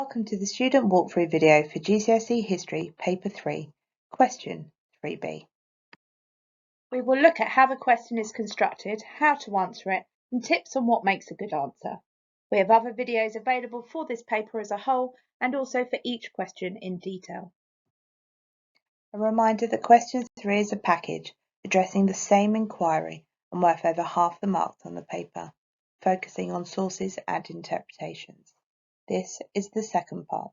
Welcome to the student walkthrough video for GCSE History, Paper 3, Question 3b. We will look at how the question is constructed, how to answer it, and tips on what makes a good answer. We have other videos available for this paper as a whole and also for each question in detail. A reminder that Question 3 is a package addressing the same inquiry and worth over half the marks on the paper, focusing on sources and interpretations. This is the second part.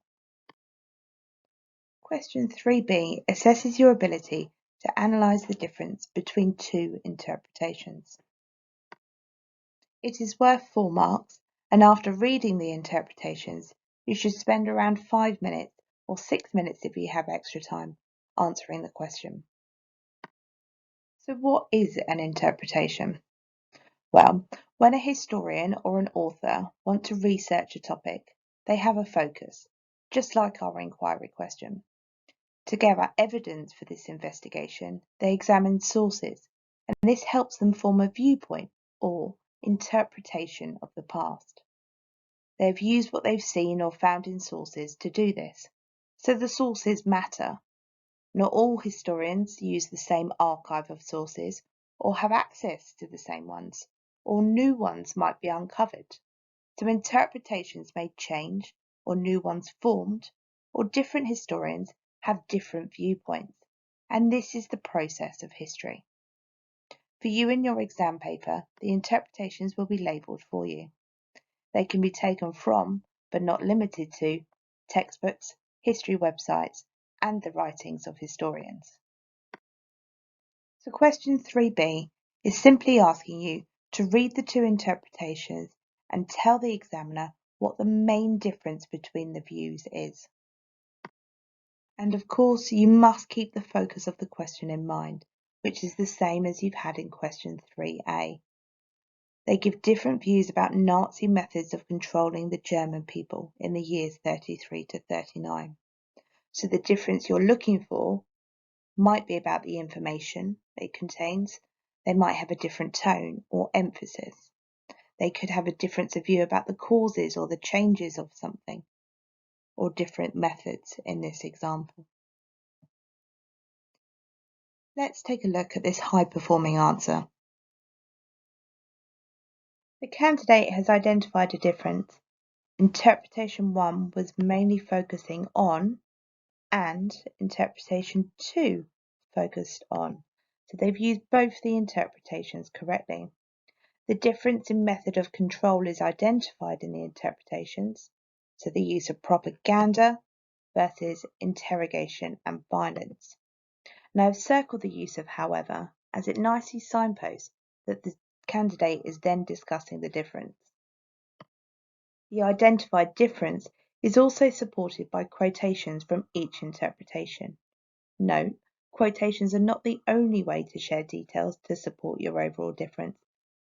Question 3b assesses your ability to analyse the difference between two interpretations. It is worth 4 marks, and after reading the interpretations, you should spend around 5 minutes or 6 minutes if you have extra time answering the question. So what is an interpretation? Well, when a historian or an author want to research a topic, they have a focus, just like our inquiry question. To gather evidence for this investigation, they examine sources, and this helps them form a viewpoint or interpretation of the past. They have used what they've seen or found in sources to do this, so the sources matter. Not all historians use the same archive of sources or have access to the same ones, or new ones might be uncovered. So interpretations may change, or new ones formed, or different historians have different viewpoints, and this is the process of history. For you in your exam paper, the interpretations will be labelled for you. They can be taken from, but not limited to, textbooks, history websites, and the writings of historians. So question 3b is simply asking you to read the two interpretations and tell the examiner what the main difference between the views is. And of course, you must keep the focus of the question in mind, which is the same as you've had in question 3a. They give different views about Nazi methods of controlling the German people in the years 33 to 39. So the difference you're looking for might be about the information it contains. They might have a different tone or emphasis. They could have a difference of view about the causes or the changes of something, or different methods in this example. Let's take a look at this high-performing answer. The candidate has identified a difference. Interpretation 1 was mainly focusing on, and interpretation 2 focused on. So they've used both the interpretations correctly. The difference in method of control is identified in the interpretations, so the use of propaganda versus interrogation and violence. And I've circled the use of however, as it nicely signposts that the candidate is then discussing the difference. The identified difference is also supported by quotations from each interpretation. Note, quotations are not the only way to share details to support your overall difference,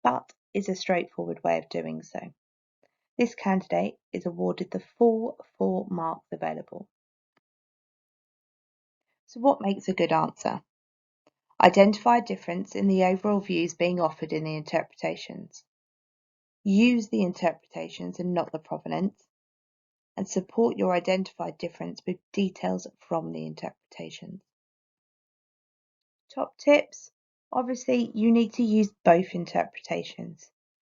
but is a straightforward way of doing so. This candidate is awarded the full 4 marks available. So what makes a good answer? Identify a difference in the overall views being offered in the interpretations. Use the interpretations and not the provenance, and support your identified difference with details from the interpretations. Top tips. Obviously, you need to use both interpretations.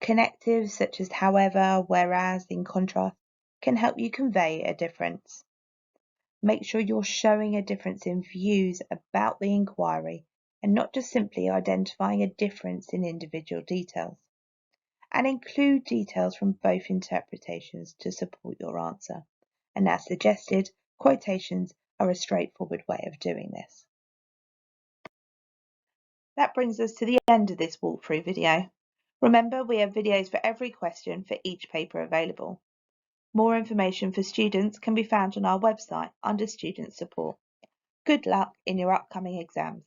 Connectives such as however, whereas, in contrast, can help you convey a difference. Make sure you're showing a difference in views about the inquiry and not just simply identifying a difference in individual details. And include details from both interpretations to support your answer. And as suggested, quotations are a straightforward way of doing this. That brings us to the end of this walkthrough video. Remember, we have videos for every question for each paper available. More information for students can be found on our website under Student Support. Good luck in your upcoming exams.